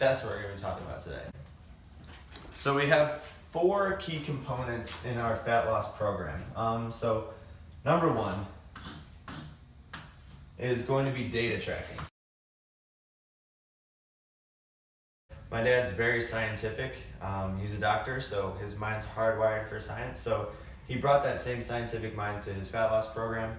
That's what we're going to be talking about today. So we have 4 key components in our fat loss program. So number 1 is going to be data tracking. My dad's very scientific. He's a doctor, so his mind's hardwired for science. So he brought that same scientific mind to his fat loss program.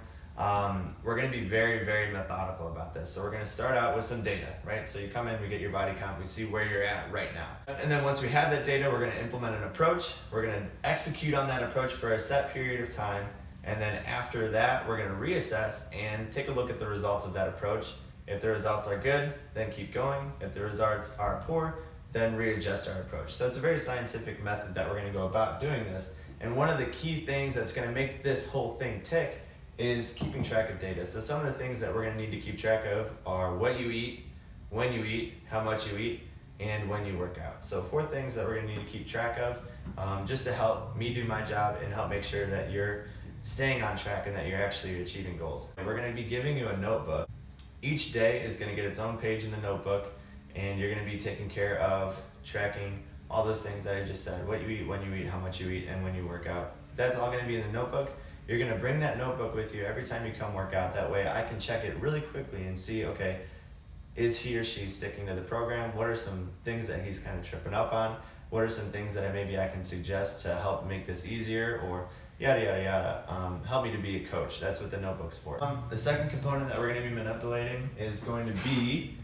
We're going to be very, very methodical about this. So we're going to start out with some data, right? So you come in, we get your body count, we see where you're at right now. And then once we have that data, we're going to implement an approach. We're going to execute on that approach for a set period of time. And then after that, we're going to reassess and take a look at the results of that approach. If the results are good, then keep going. If the results are poor, then readjust our approach. So it's a very scientific method that we're going to go about doing this. And one of the key things that's going to make this whole thing tick is keeping track of data. So some of the things that we're going to need to keep track of are what you eat, when you eat, how much you eat, and when you work out. So 4 things that we're going to need to keep track of just to help me do my job and help make sure that you're staying on track and that you're actually achieving goals. And we're going to be giving you a notebook. Each day is going to get its own page in the notebook, and you're going to be taking care of tracking all those things that I just said: what you eat, when you eat, how much you eat, and when you work out. That's all going to be in the notebook. You're going to bring that notebook with you every time you come work out. That way I can check it really quickly and see, okay, is he or she sticking to the program? What are some things that he's kind of tripping up on? What are some things that maybe I can suggest to help make this easier, or yada, yada, yada. Help me to be a coach. That's what the notebook's for. The second component that we're going to be manipulating is going to be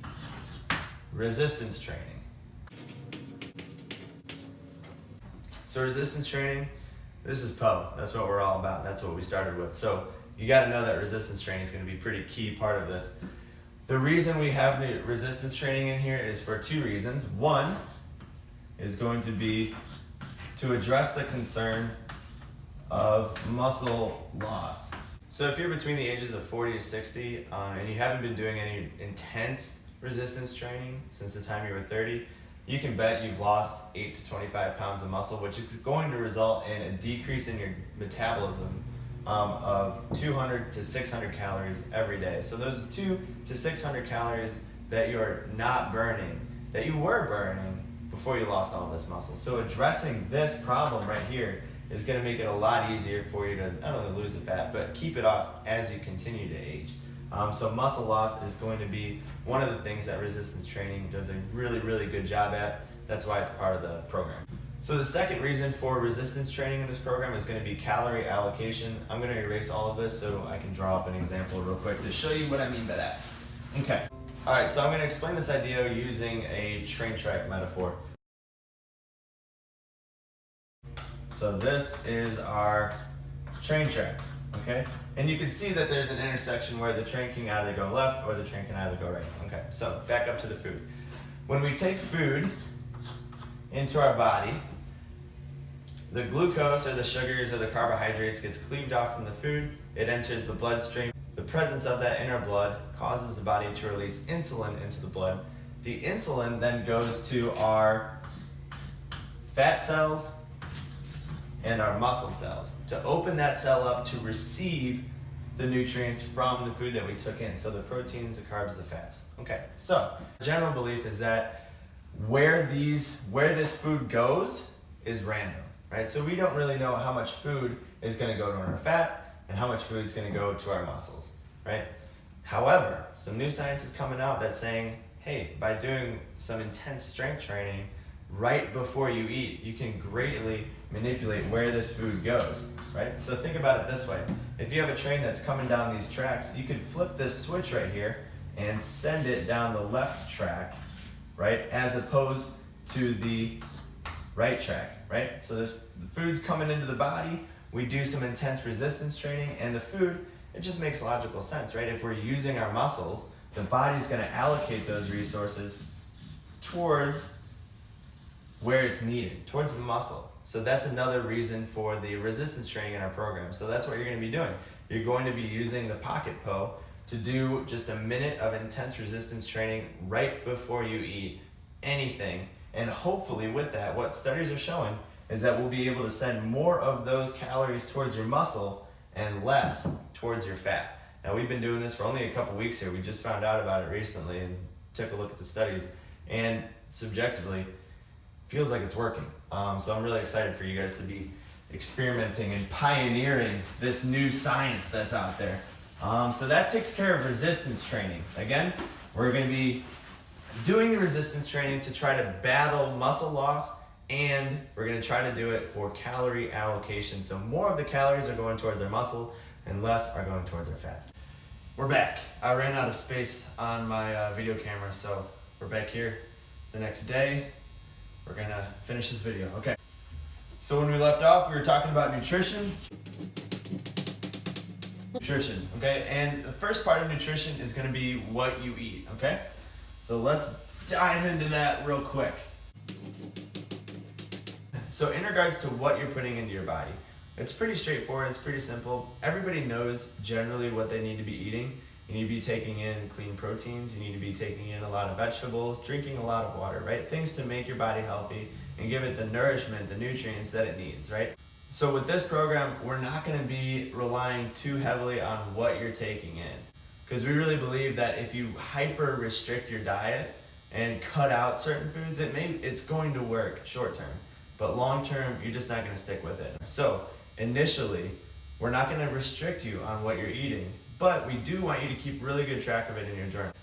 resistance training. So resistance training, this is POE. That's what we're all about. That's what we started with. So you got to know that resistance training is going to be a pretty key part of this. The reason we have the resistance training in here is for 2 reasons. One is going to be to address the concern of muscle loss. So if you're between the ages of 40 to 60 and you haven't been doing any intense resistance training since the time you were 30, you can bet you've lost 8 to 25 pounds of muscle, which is going to result in a decrease in your metabolism of 200 to 600 calories every day. So those 200 to 600 calories that you're not burning, that you were burning before you lost all this muscle. So addressing this problem right here is going to make it a lot easier for you to not only lose the fat, but keep it off as you continue to age. So muscle loss is going to be one of the things that resistance training does a really, really good job at. That's why it's part of the program. So the second reason for resistance training in this program is going to be calorie allocation. I'm going to erase all of this so I can draw up an example real quick to show you what I mean by that. Okay. All right, so I'm going to explain this idea using a train track metaphor. So this is our train track, okay? And you can see that there's an intersection where the train can either go left or the train can either go right. Okay, so back up to the food. When we take food into our body, the glucose or the sugars or the carbohydrates gets cleaved off from the food. It enters the bloodstream. The presence of that in our blood causes the body to release insulin into the blood. The insulin then goes to our fat cells and our muscle cells to open that cell up to receive the nutrients from the food that we took in. So the proteins, the carbs, the fats. Okay, so general belief is that where this food goes is random, right? So we don't really know how much food is going to go to our fat and how much food is going to go to our muscles, right? However, some new science is coming out that's saying, hey, by doing some intense strength training right before you eat, you can greatly manipulate where this food goes, right? So think about it this way. If you have a train that's coming down these tracks, you could flip this switch right here and send it down the left track, right? As opposed to the right track, right? So the food's coming into the body, we do some intense resistance training, and the food, it just makes logical sense, right? If we're using our muscles, the body's gonna allocate those resources towards where it's needed, towards the muscle. So that's another reason for the resistance training in our program. So that's what you're going to be doing. You're going to be using the pocket POE to do just a minute of intense resistance training right before you eat anything. And hopefully with that, what studies are showing is that we'll be able to send more of those calories towards your muscle and less towards your fat. Now we've been doing this for only a couple weeks here. We just found out about it recently and took a look at the studies. And subjectively feels like it's working. So I'm really excited for you guys to be experimenting and pioneering this new science that's out there. So that takes care of resistance training. Again, we're going to be doing the resistance training to try to battle muscle loss, and we're going to try to do it for calorie allocation. So more of the calories are going towards our muscle and less are going towards our fat. We're back. I ran out of space on my video camera, so we're back here the next day. We're going to finish this video. Okay. So when we left off, we were talking about nutrition. Okay? And the first part of nutrition is going to be what you eat, okay? So let's dive into that real quick. So in regards to what you're putting into your body, it's pretty straightforward, it's pretty simple. Everybody knows generally what they need to be eating. You need to be taking in clean proteins, you need to be taking in a lot of vegetables, drinking a lot of water, right? Things to make your body healthy and give it the nourishment, the nutrients that it needs, right? So with this program, we're not going to be relying too heavily on what you're taking in, because we really believe that if you hyper restrict your diet and cut out certain foods, it's going to work short term, but long term, you're just not going to stick with it. So initially, we're not going to restrict you on what you're eating, but we do want you to keep really good track of it in your journal.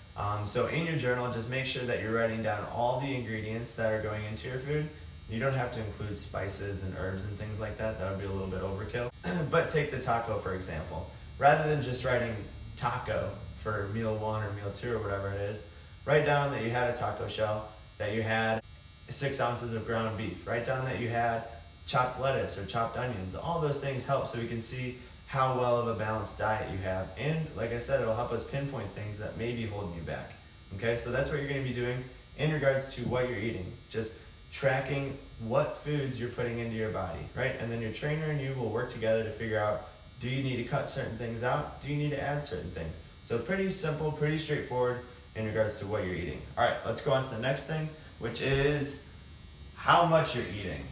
So in your journal, just make sure that you're writing down all the ingredients that are going into your food. You don't have to include spices and herbs and things like that. That would be a little bit overkill. But take the taco, for example. Rather than just writing taco for meal 1 or meal 2 or whatever it is, write down that you had a taco shell, that you had 6 ounces of ground beef. Write down that you had chopped lettuce or chopped onions. All those things help so we can see how well of a balanced diet you have. And like I said, it'll help us pinpoint things that may be holding you back. Okay, so that's what you're going to be doing in regards to what you're eating. Just tracking what foods you're putting into your body, right? And then your trainer and you will work together to figure out, do you need to cut certain things out? Do you need to add certain things? So pretty simple, pretty straightforward in regards to what you're eating. All right, let's go on to the next thing, which is how much you're eating.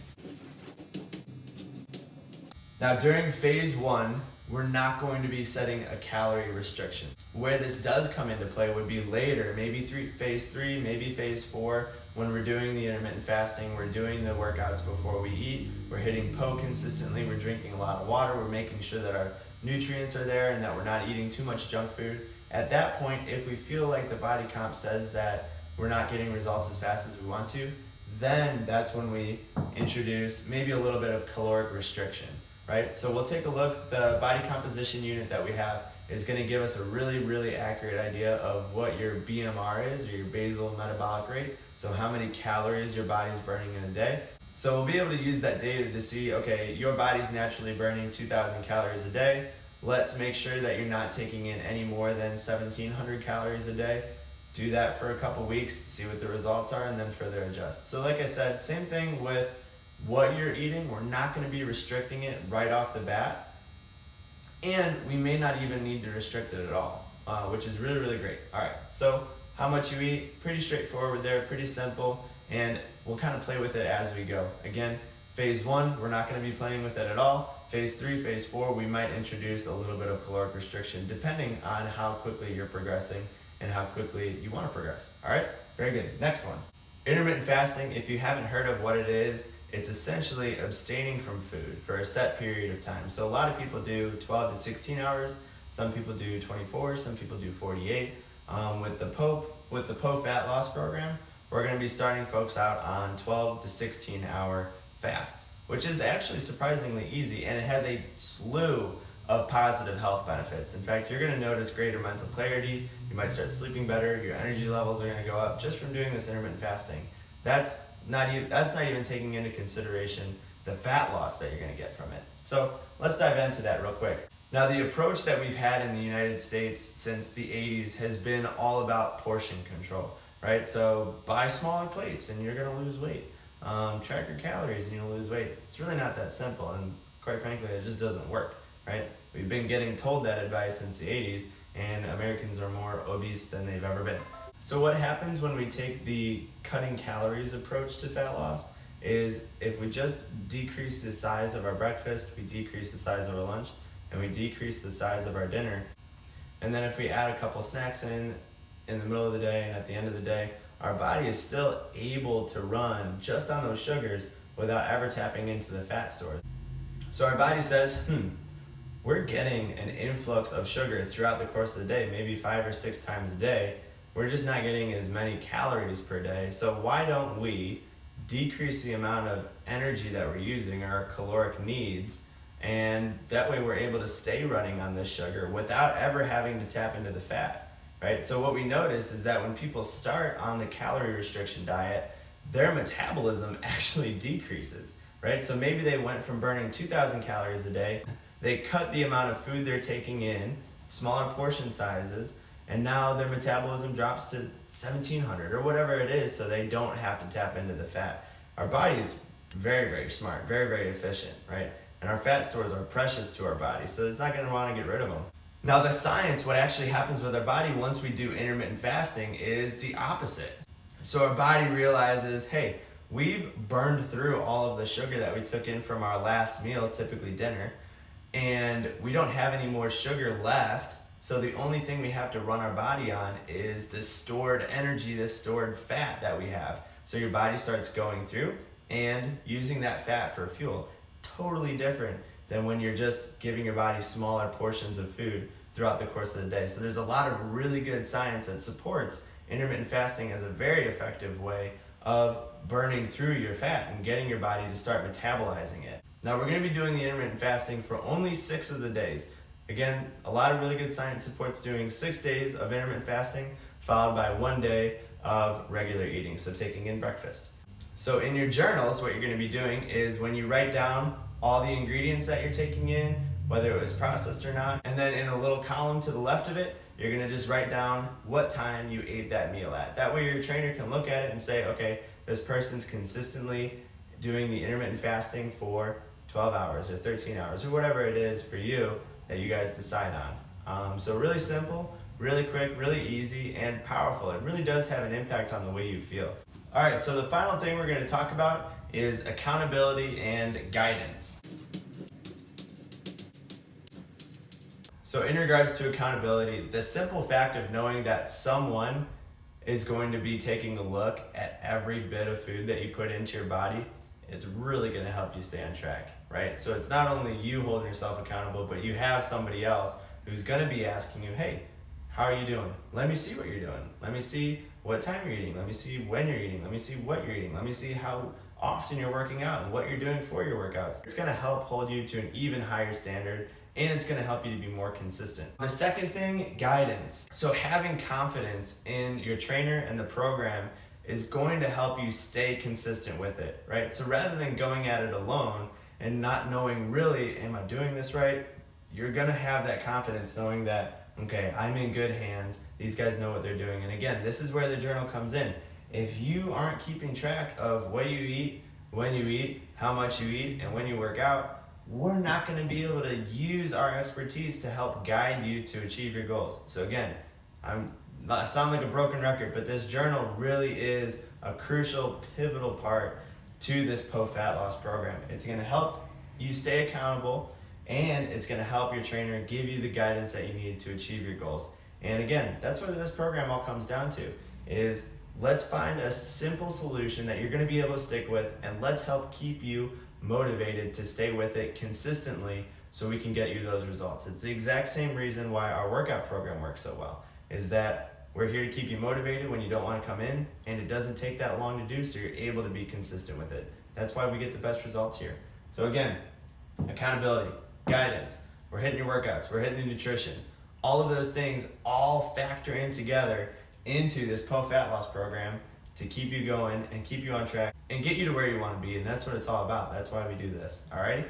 Now during phase 1, we're not going to be setting a calorie restriction. Where this does come into play would be later, maybe phase 3, maybe phase 4, when we're doing the intermittent fasting, we're doing the workouts before we eat, we're hitting POE consistently, we're drinking a lot of water, we're making sure that our nutrients are there and that we're not eating too much junk food. At that point, if we feel like the body comp says that we're not getting results as fast as we want to, then that's when we introduce maybe a little bit of caloric restriction, right? So we'll take a look. The body composition unit that we have is going to give us a really, really accurate idea of what your BMR is, or your basal metabolic rate. So how many calories your body's burning in a day. So we'll be able to use that data to see, okay, your body's naturally burning 2,000 calories a day. Let's make sure that you're not taking in any more than 1,700 calories a day. Do that for a couple weeks, see what the results are, and then further adjust. So like I said, same thing with what you're eating. We're not going to be restricting it right off the bat. And we may not even need to restrict it at all, which is really, really great. All right, so how much you eat, pretty straightforward there, pretty simple, and we'll kind of play with it as we go. Again, phase 1, we're not going to be playing with it at all. Phase 3, phase 4, we might introduce a little bit of caloric restriction depending on how quickly you're progressing and how quickly you want to progress. All right, very good. Next one. Intermittent fasting, if you haven't heard of what it is, it's essentially abstaining from food for a set period of time. So a lot of people do 12 to 16 hours, some people do 24, some people do 48. With the POE fat loss program, we're going to be starting folks out on 12 to 16 hour fasts, which is actually surprisingly easy, and it has a slew of positive health benefits. In fact, you're going to notice greater mental clarity, you might start sleeping better, your energy levels are going to go up just from doing this intermittent fasting. That's not even taking into consideration the fat loss that you're going to get from it. So let's dive into that real quick. Now, the approach that we've had in the United States since the 80s has been all about portion control, right? So buy smaller plates and you're going to lose weight. Track your calories and you'll lose weight. It's really not that simple, and quite frankly, it just doesn't work, right? We've been getting told that advice since the 80s, and Americans are more obese than they've ever been. So what happens when we take the cutting calories approach to fat loss is if we just decrease the size of our breakfast, we decrease the size of our lunch, and we decrease the size of our dinner. And then if we add a couple snacks in the middle of the day and at the end of the day, our body is still able to run just on those sugars without ever tapping into the fat stores. So our body says, we're getting an influx of sugar throughout the course of the day, maybe 5 or 6 times a day. We're just not getting as many calories per day. So why don't we decrease the amount of energy that we're using, our caloric needs, and that way we're able to stay running on this sugar without ever having to tap into the fat, right? So what we notice is that when people start on the calorie restriction diet, their metabolism actually decreases, right? So maybe they went from burning 2,000 calories a day, they cut the amount of food they're taking in, smaller portion sizes, and now their metabolism drops to 1,700 or whatever it is, so they don't have to tap into the fat. Our body is very, very smart, very, very efficient, right? And our fat stores are precious to our body, so it's not gonna wanna get rid of them. Now the science, what actually happens with our body once we do intermittent fasting is the opposite. So our body realizes, hey, we've burned through all of the sugar that we took in from our last meal, typically dinner, and we don't have any more sugar left. So the only thing we have to run our body on is the stored energy, the stored fat that we have. So your body starts going through and using that fat for fuel. Totally different than when you're just giving your body smaller portions of food throughout the course of the day. So there's a lot of really good science that supports intermittent fasting as a very effective way of burning through your fat and getting your body to start metabolizing it. Now we're going to be doing the intermittent fasting for only 6 of the days. Again, a lot of really good science supports doing 6 days of intermittent fasting followed by 1 day of regular eating, so taking in breakfast. So in your journals, what you're going to be doing is when you write down all the ingredients that you're taking in, whether it was processed or not, and then in a little column to the left of it, you're going to just write down what time you ate that meal at. That way your trainer can look at it and say, okay, this person's consistently doing the intermittent fasting for 12 hours or 13 hours or whatever it is for you that you guys decide on. So really simple, really quick, really easy, and powerful. It really does have an impact on the way you feel. All right, so the final thing we're going to talk about is accountability and guidance. So in regards to accountability, the simple fact of knowing that someone is going to be taking a look at every bit of food that you put into your body, it's really going to help you stay on track, right? So it's not only you holding yourself accountable, but you have somebody else who's going to be asking you, hey, how are you doing? Let me see what you're doing. Let me see what time you're eating. Let me see when you're eating. Let me see what you're eating. Let me see how often you're working out and what you're doing for your workouts. It's going to help hold you to an even higher standard, and it's going to help you to be more consistent. The second thing, guidance. So having confidence in your trainer and the program is going to help you stay consistent with it, right? So rather than going at it alone and not knowing really, am I doing this right? You're going to have that confidence knowing that, okay, I'm in good hands. These guys know what they're doing. And again, this is where the journal comes in. If you aren't keeping track of what you eat, when you eat, how much you eat, and when you work out, we're not going to be able to use our expertise to help guide you to achieve your goals. So again, I sound like a broken record, but this journal really is a crucial, pivotal part to this POE fat loss program. It's going to help you stay accountable, and it's going to help your trainer give you the guidance that you need to achieve your goals. And again, that's what this program all comes down to, is let's find a simple solution that you're going to be able to stick with, and let's help keep you motivated to stay with it consistently so we can get you those results. It's the exact same reason why our workout program works so well, is that we're here to keep you motivated when you don't want to come in, and it doesn't take that long to do, so you're able to be consistent with it. That's why we get the best results here. So again, accountability, guidance, we're hitting your workouts, we're hitting the nutrition. All of those things all factor in together into this POE fat loss program to keep you going and keep you on track and get you to where you want to be. And that's what it's all about. That's why we do this. All right?